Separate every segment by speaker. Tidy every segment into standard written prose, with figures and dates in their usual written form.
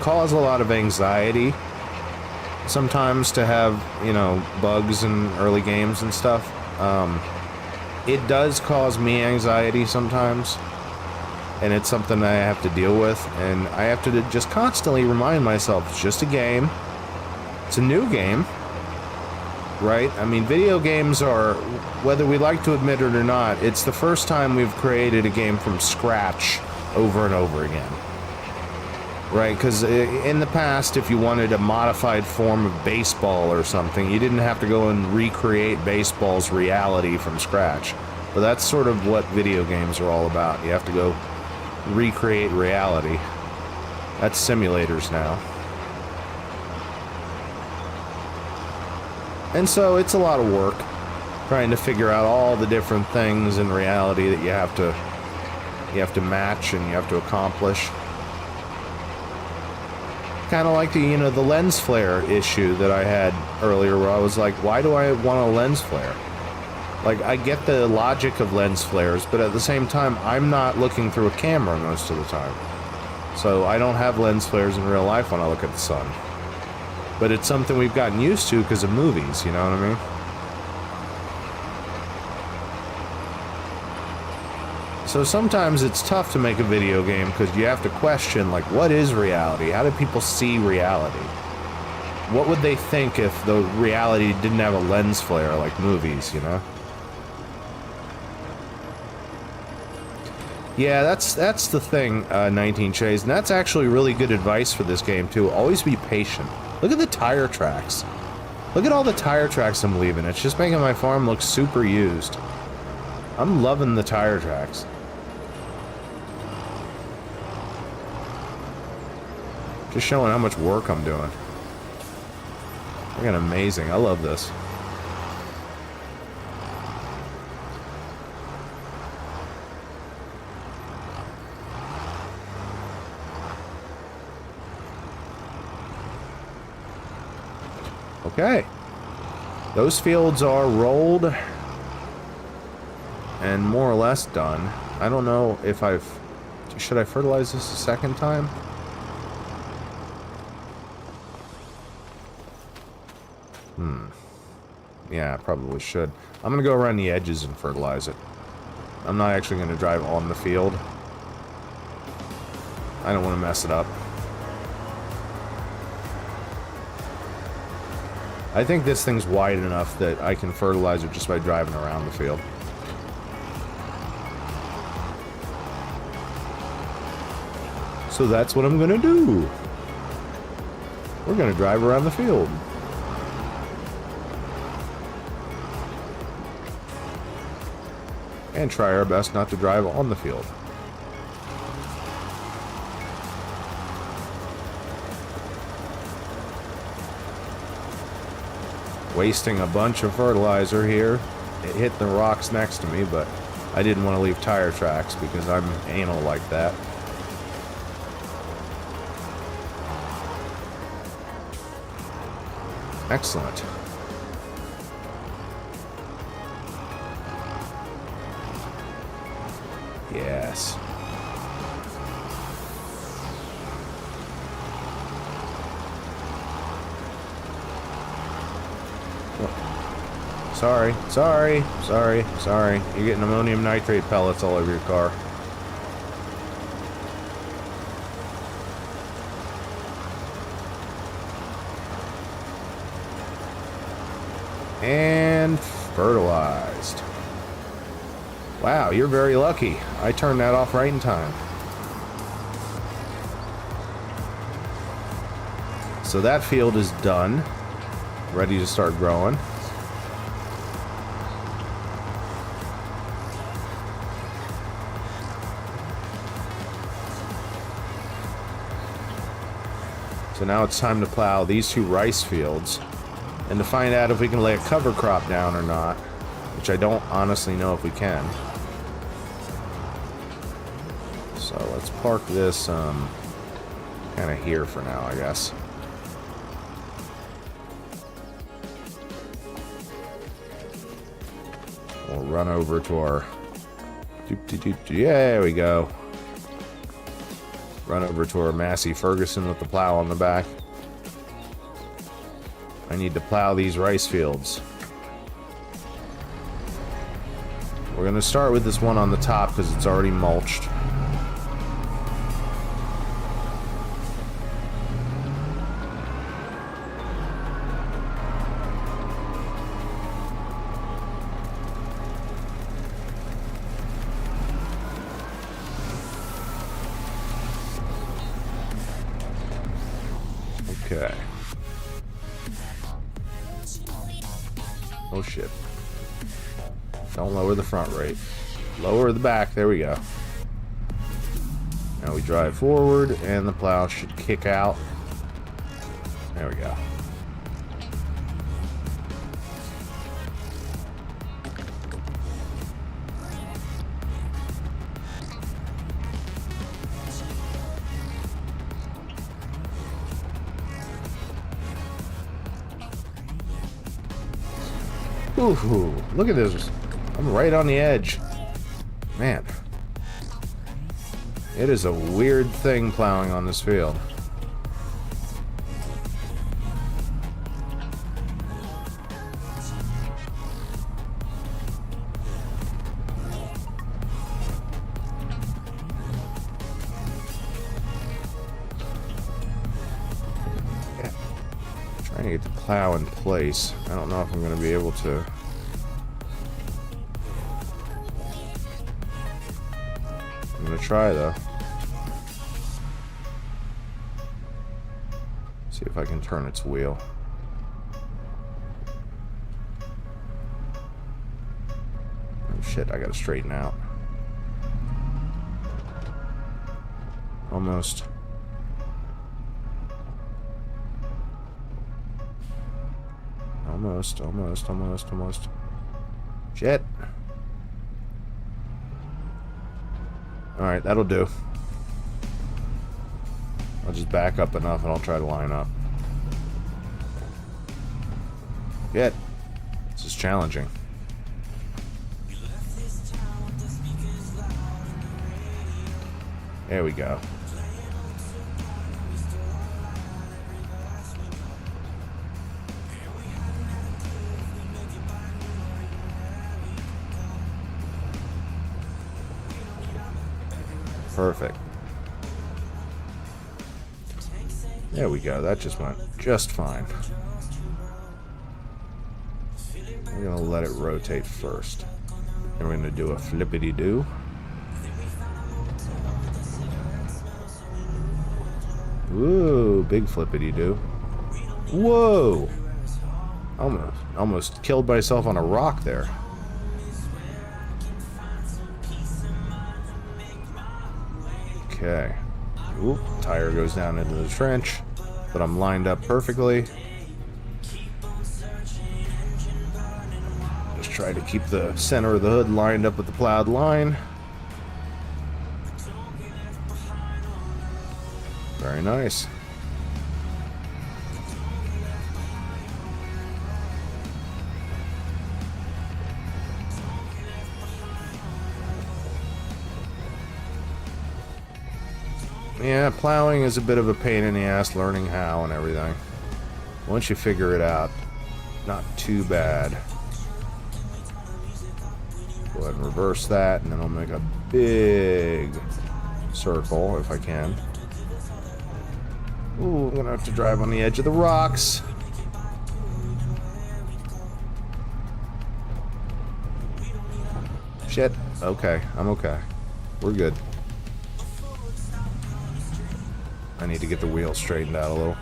Speaker 1: cause a lot of anxiety sometimes to have, you know, bugs in early games and stuff. It does cause me anxiety sometimes, and it's something that I have to deal with, and I have to just constantly remind myself, it's just a game. It's a new game, right? I mean, video games are, whether we like to admit it or not, it's the first time we've created a game from scratch over and over again. Right, because in the past, if you wanted a modified form of baseball or something, you didn't have to go and recreate baseball's reality from scratch. But that's sort of what video games are all about. You have to go recreate reality. That's simulators now. And so it's a lot of work trying to figure out all the different things in reality that you have to match and you have to accomplish. Kind of like the, you know, the lens flare issue that I had earlier, where I was like, why do I want a lens flare? Like, I get the logic of lens flares, but at the same time, I'm not looking through a camera most of the time. So I don't have lens flares in real life when I look at the sun. But it's something we've gotten used to because of movies, you know what I mean? So sometimes it's tough to make a video game because you have to question, like, what is reality? How do people see reality? What would they think if the reality didn't have a lens flare like movies, you know? Yeah, that's the thing, 19 Shades, and that's actually really good advice for this game, too. Always be patient. Look at the tire tracks. Look at all the tire tracks I'm leaving. It's just making my farm look super used. I'm loving the tire tracks. Just showing how much work I'm doing. Freaking amazing. I love this. Okay. Those fields are rolled and more or less done. I don't know if should I fertilize this a second time? Yeah, I probably should. I'm gonna go around the edges and fertilize it. I'm not actually gonna drive on the field. I don't want to mess it up. I think this thing's wide enough that I can fertilize it just by driving around the field. So that's what I'm gonna do. We're gonna drive around the field. And try our best not to drive on the field. Wasting a bunch of fertilizer here. It hit the rocks next to me, but I didn't want to leave tire tracks because I'm anal like that. Excellent. Yes. Sorry. You're getting ammonium nitrate pellets all over your car. And fertilized. Wow, you're very lucky. I turned that off right in time. So that field is done. Ready to start growing. So now it's time to plow these two rice fields and to find out if we can lay a cover crop down or not, which I don't honestly know if we can. So let's park this kind of here for now, I guess. We'll run over to our... There we go. Run over to our Massey Ferguson with the plow on the back. I need to plow these rice fields. We're going to start with this one on the top because it's already mulched. Okay. Oh shit. Don't lower the front rate. Lower the back. There we go. Now we drive forward and the plow should kick out. There we go. Ooh, look at this. I'm right on the edge. Man. It is a weird thing plowing on this field. Trying to get the plow in place. I don't know if I'm going to be able to. I'm going to try though. See if I can turn its wheel. Oh shit, I got to straighten out. Almost. Almost. Shit. Alright, that'll do. I'll just back up enough and I'll try to line up. Shit. This is challenging. There we go. Perfect. There we go. That just went just fine. We're going to let it rotate first. And we're going to do a flippity-doo. Whoa, big flippity-doo. Whoa! Almost killed myself on a rock there. Okay. Oop, tire goes down into the trench, but I'm lined up perfectly. Just try to keep the center of the hood lined up with the plowed line. Very nice. Yeah, plowing is a bit of a pain in the ass, learning how and everything. Once you figure it out, not too bad. Go ahead and reverse that, and then I'll make a big circle if I can. Ooh, I'm gonna have to drive on the edge of the rocks. Shit. Okay, I'm okay. We're good. I need to get the wheel straightened out a little.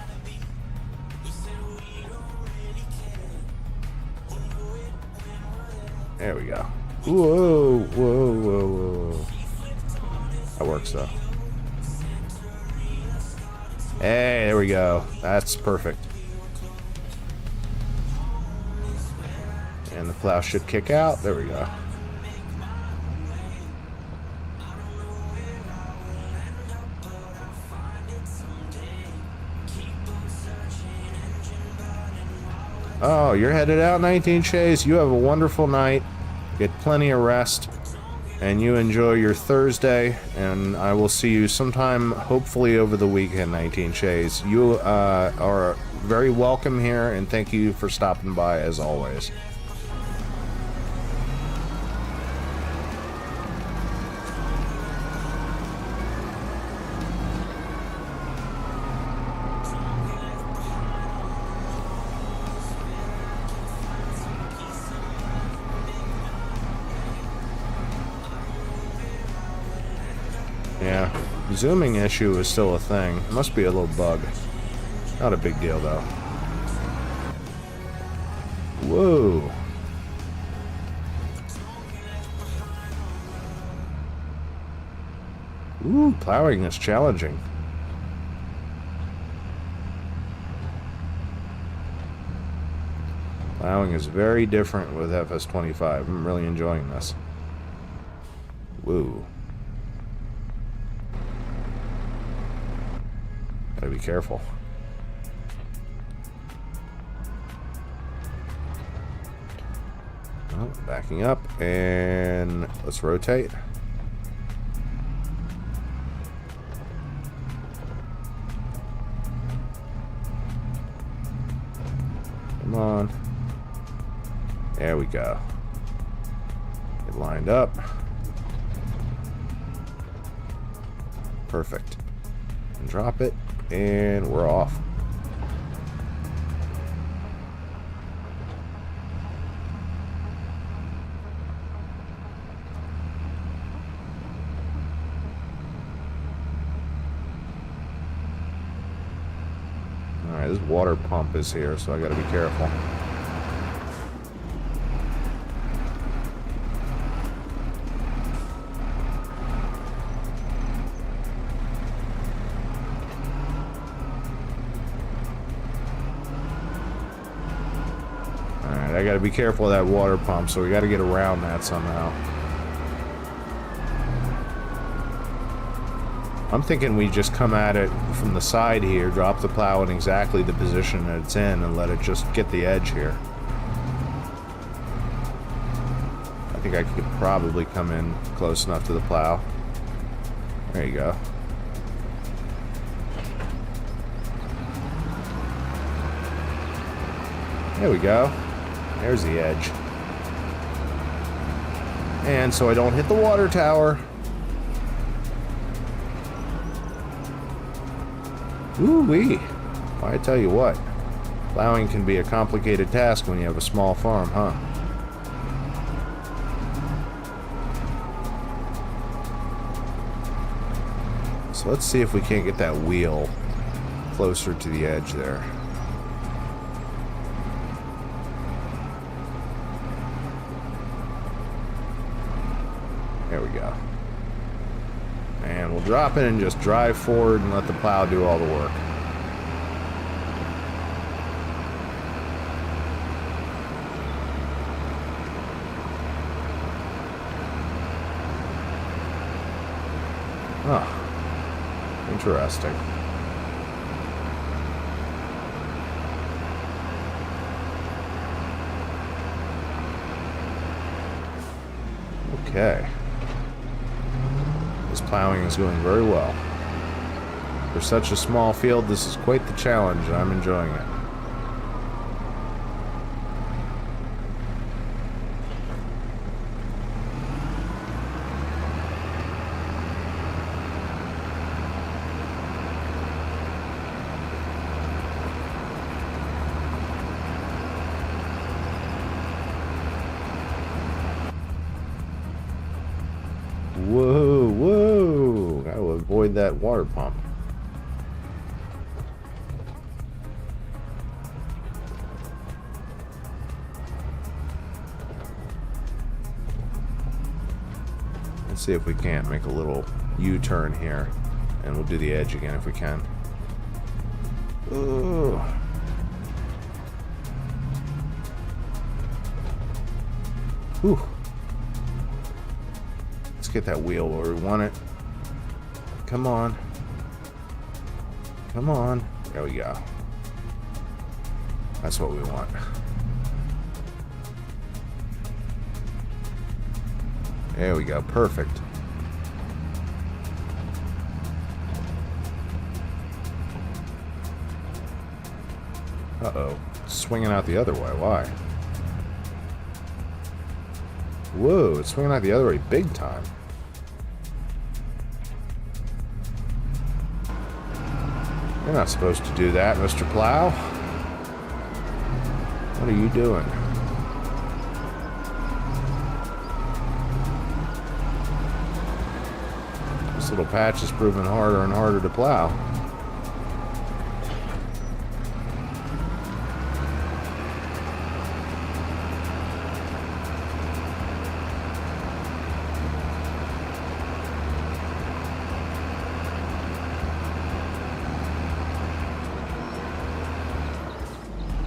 Speaker 1: There we go. Whoa, whoa, whoa, whoa. That works though. Hey, there we go. That's perfect. And the plow should kick out. There we go. Oh, you're headed out, 19 Shays. You have a wonderful night. Get plenty of rest. and you enjoy your Thursday, and I will see you sometime, hopefully over the weekend, 19 Shays. You are very welcome here, and thank you for stopping by as always. Yeah, zooming issue is still a thing. It must be a little bug. Not a big deal, though. Whoa. Ooh, plowing is challenging. Plowing is very different with FS25. I'm really enjoying this. Woo. Gotta be careful. Well, backing up, and let's rotate. Come on. There we go. Get lined up. Perfect. And drop it. And we're off. Alright, this water pump is here, so I gotta be careful. I gotta be careful of that water pump, so we gotta get around that somehow. I'm thinking we just come at it from the side here, drop the plow in exactly the position that it's in, and let it just get the edge here. I think I could probably come in close enough to the plow. There you go. There we go. There's the edge. And so I don't hit the water tower. Ooh-wee. Well, I tell you what, plowing can be a complicated task when you have a small farm, huh? So let's see if we can't get that wheel closer to the edge there. There we go. And we'll drop it and just drive forward and let the plow do all the work. Oh, interesting. Okay. This plowing is going very well. For such a small field, this is quite the challenge, and I'm enjoying it. Whoa, whoa! Gotta avoid that water pump. Let's see if we can't make a little U-turn here, and we'll do the edge again if we can. Ooh. Whew. Let's get that wheel where we want it. Come on. Come on. There we go. That's what we want. There we go. Perfect. Uh-oh. Swinging out the other way. Why? Whoa, it's swinging out the other way big time. You're not supposed to do that, Mr. Plow. What are you doing? This little patch is proving harder and harder to plow.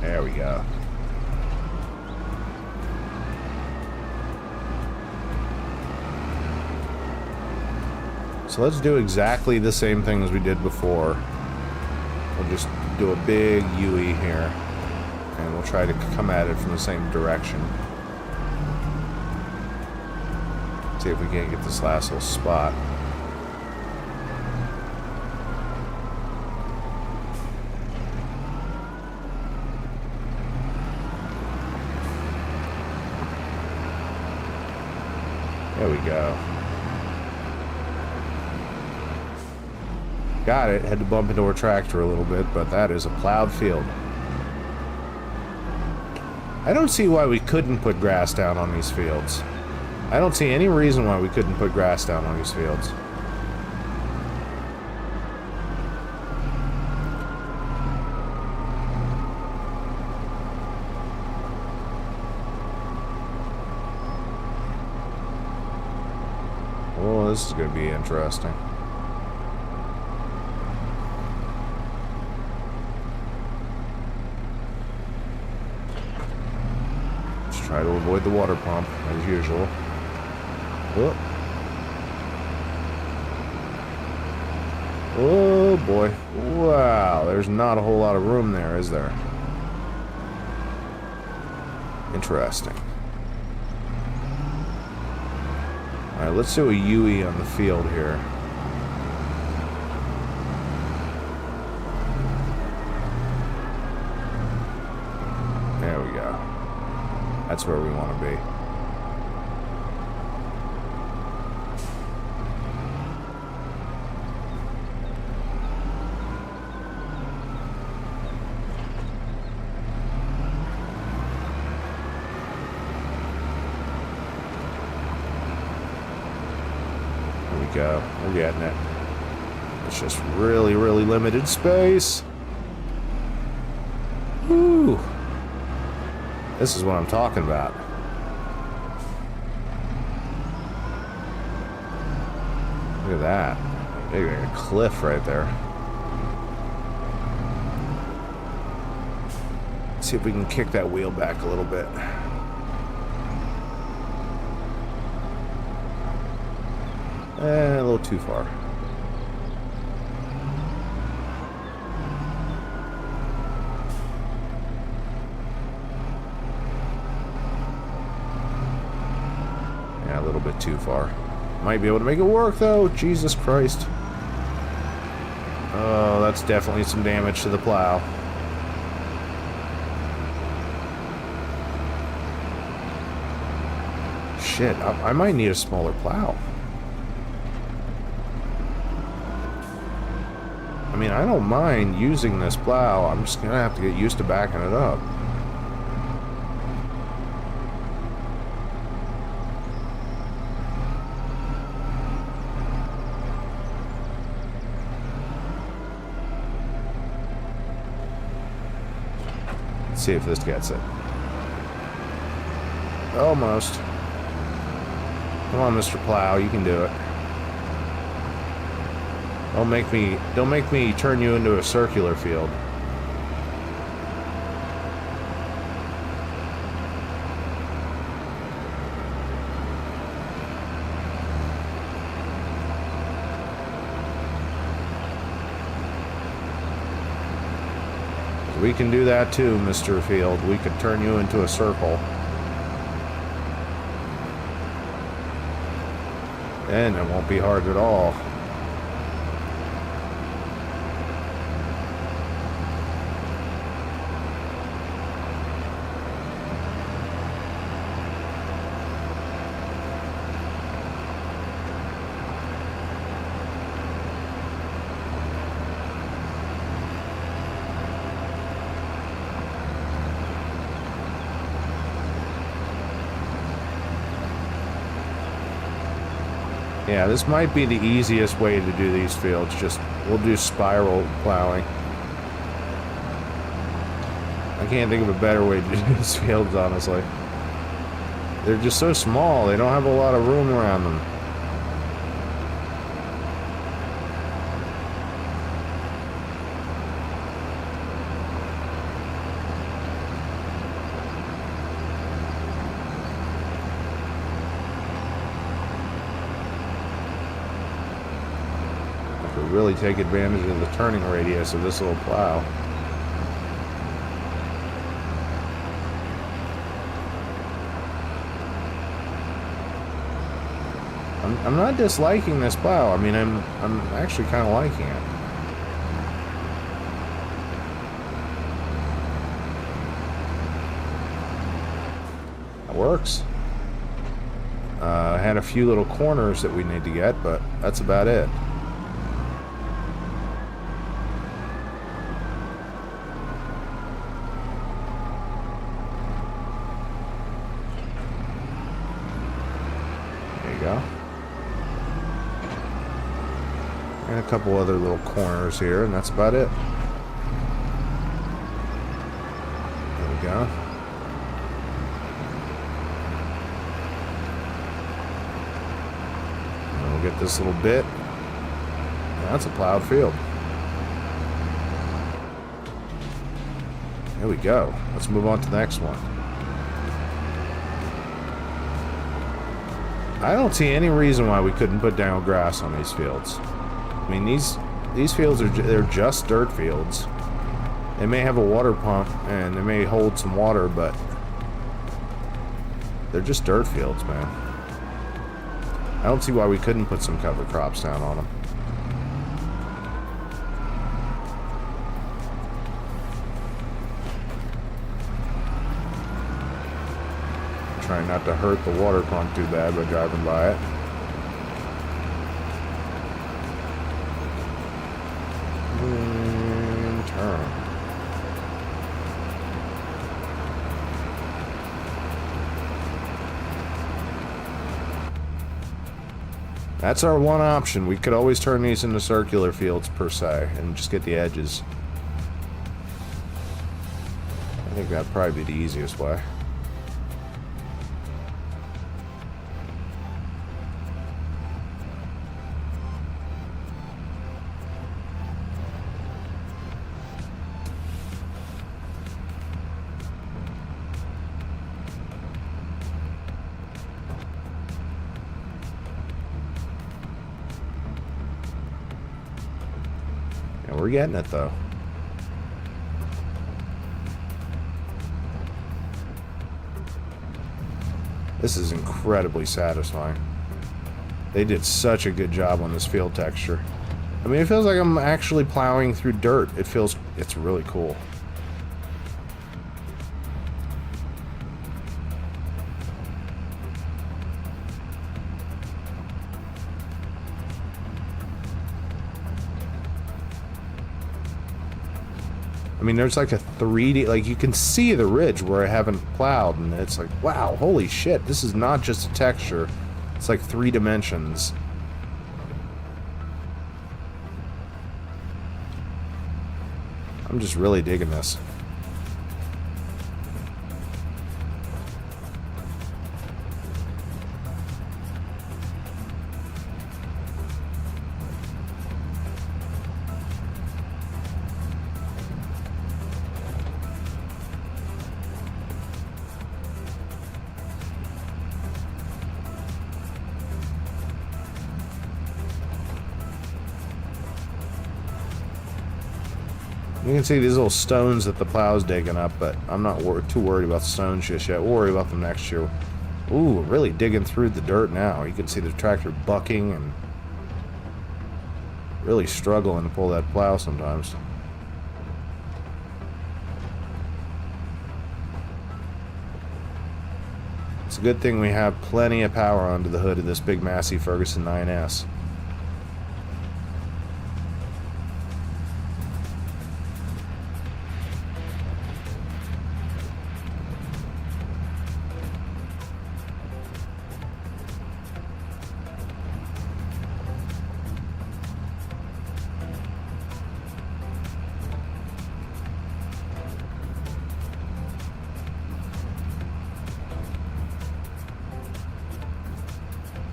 Speaker 1: There we go. So let's do exactly the same thing as we did before. We'll just do a big U-E here. And we'll try to come at it from the same direction. See if we can't get this last little spot. There we go. Got it. Had to bump into our tractor a little bit, but that is a plowed field. I don't see why we couldn't put grass down on these fields. I don't see any reason why we couldn't put grass down on these fields. Oh, this is going to be interesting. Let's try to avoid the water pump, as usual. Oh. Oh, boy. Wow, there's not a whole lot of room there, is there? Interesting. Alright, let's do a U-E on the field here. There we go. That's where we want to be. Go. We're getting it. It's just really, really limited space. Woo! This is what I'm talking about. Look at that. Big like a cliff right there. Let's see if we can kick that wheel back a little bit. A little too far. Yeah, a little bit too far. Might be able to make it work, though. Jesus Christ. Oh, that's definitely some damage to the plow. Shit, I might need a smaller plow. I mean, I don't mind using this plow. I'm just gonna have to get used to backing it up. Let's see if this gets it. Almost. Come on, Mr. Plow, you can do it. Don't make me turn you into a circular field. We can do that too, Mr. Field. We could turn you into a circle. And it won't be hard at all. Yeah, this might be the easiest way to do these fields. Just, we'll do spiral plowing. I can't think of a better way to do these fields, honestly. They're just so small, they don't have a lot of room around them. Really take advantage of the turning radius of this little plow. I'm not disliking this plow. I mean, I'm actually kind of liking it. It works. I had a few little corners that we need to get, but that's about it. And a couple other little corners here, and that's about it. There we go. And we'll get this little bit. And that's a plowed field. There we go. Let's move on to the next one. I don't see any reason why we couldn't put down grass on these fields. I mean, these fields they're just dirt fields. They may have a water pump and they may hold some water, but they're just dirt fields, man. I don't see why we couldn't put some cover crops down on them. Trying not to hurt the water pump too bad by driving by it. And turn. That's our one option. We could always turn these into circular fields per se and just get the edges. I think that'd probably be the easiest way. We're getting it, though. This is incredibly satisfying. They did such a good job on this field texture. I mean, it feels like I'm actually plowing through dirt. It's really cool. I mean, there's like a 3D, like you can see the ridge where I haven't plowed, and it's like, wow, holy shit, this is not just a texture. It's like 3 dimensions. I'm just really digging this. You can see these little stones that the plow's digging up, but I'm not too worried about the stones just yet. We'll worry about them next year Ooh, really digging through the dirt now. You can see the tractor bucking and really struggling to pull that plow sometimes. It's a good thing we have plenty of power under the hood of this big Massey Ferguson 9S.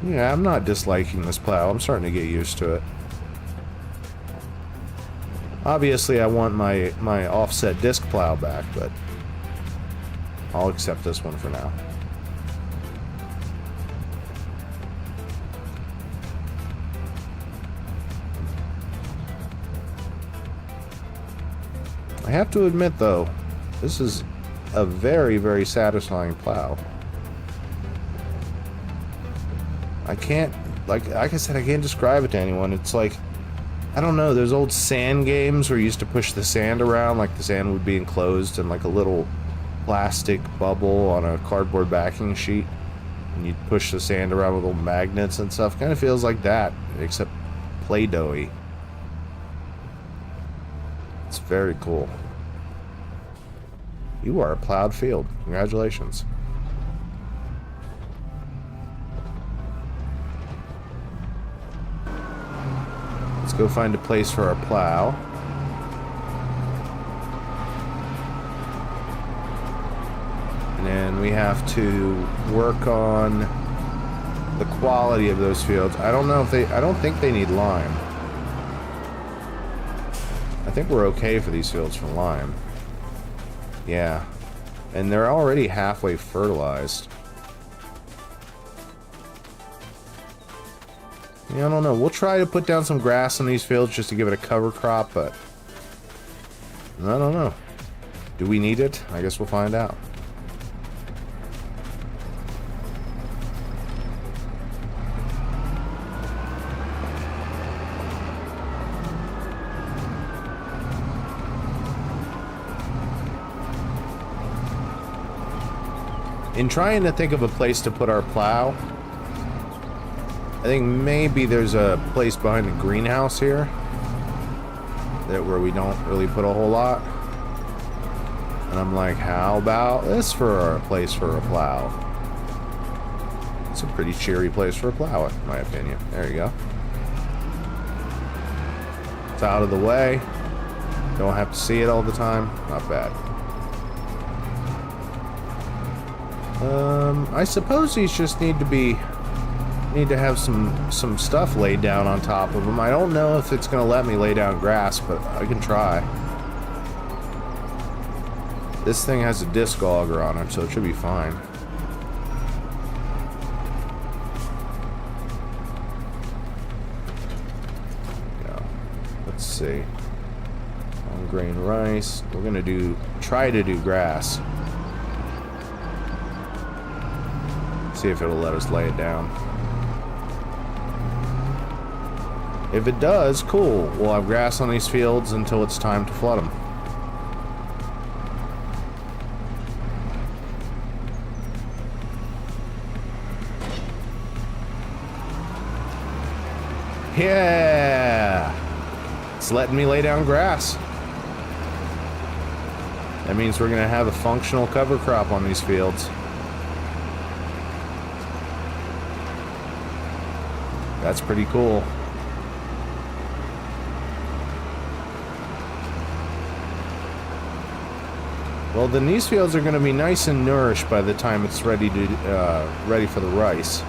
Speaker 1: Yeah, I'm not disliking this plow. I'm starting to get used to it. Obviously, I want my offset disc plow back, but I'll accept this one for now. I have to admit, though, this is a very, very satisfying plow. I can't, like I said, I can't describe it to anyone. It's like, I don't know, those old sand games where you used to push the sand around, like the sand would be enclosed in like a little plastic bubble on a cardboard backing sheet, and you'd push the sand around with little magnets and stuff. Kind of feels like that, except Play-Doh-y. It's very cool. You are a plowed field. Congratulations. Let's go find a place for our plow. And then we have to work on the quality of those fields. I don't know if I don't think they need lime. I think we're okay for these fields for lime. Yeah. And they're already halfway fertilized. Yeah, I don't know. We'll try to put down some grass on these fields just to give it a cover crop, but I don't know. Do we need it? I guess we'll find out. In trying to think of a place to put our plow, I think maybe there's a place behind the greenhouse here where we don't really put a whole lot. And I'm like, how about this for a place for a plow? It's a pretty cheery place for a plow, in my opinion. There you go. It's out of the way. Don't have to see it all the time. Not bad. I suppose these just need to have some stuff laid down on top of them. I don't know if it's going to let me lay down grass, but I can try. This thing has a disc auger on it, so it should be fine. Yeah. Let's see. Long grain rice. We're going to try to do grass. See if it'll let us lay it down. If it does, cool. We'll have grass on these fields until it's time to flood them. Yeah! It's letting me lay down grass. That means we're going to have a functional cover crop on these fields. That's pretty cool. Well, then these fields are going to be nice and nourished by the time it's ready for the rice.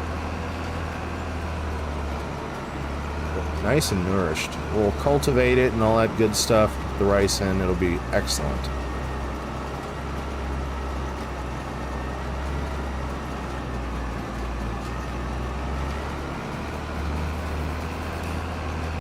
Speaker 1: Nice and nourished. We'll cultivate it and all that good stuff. The rice in, it'll be excellent.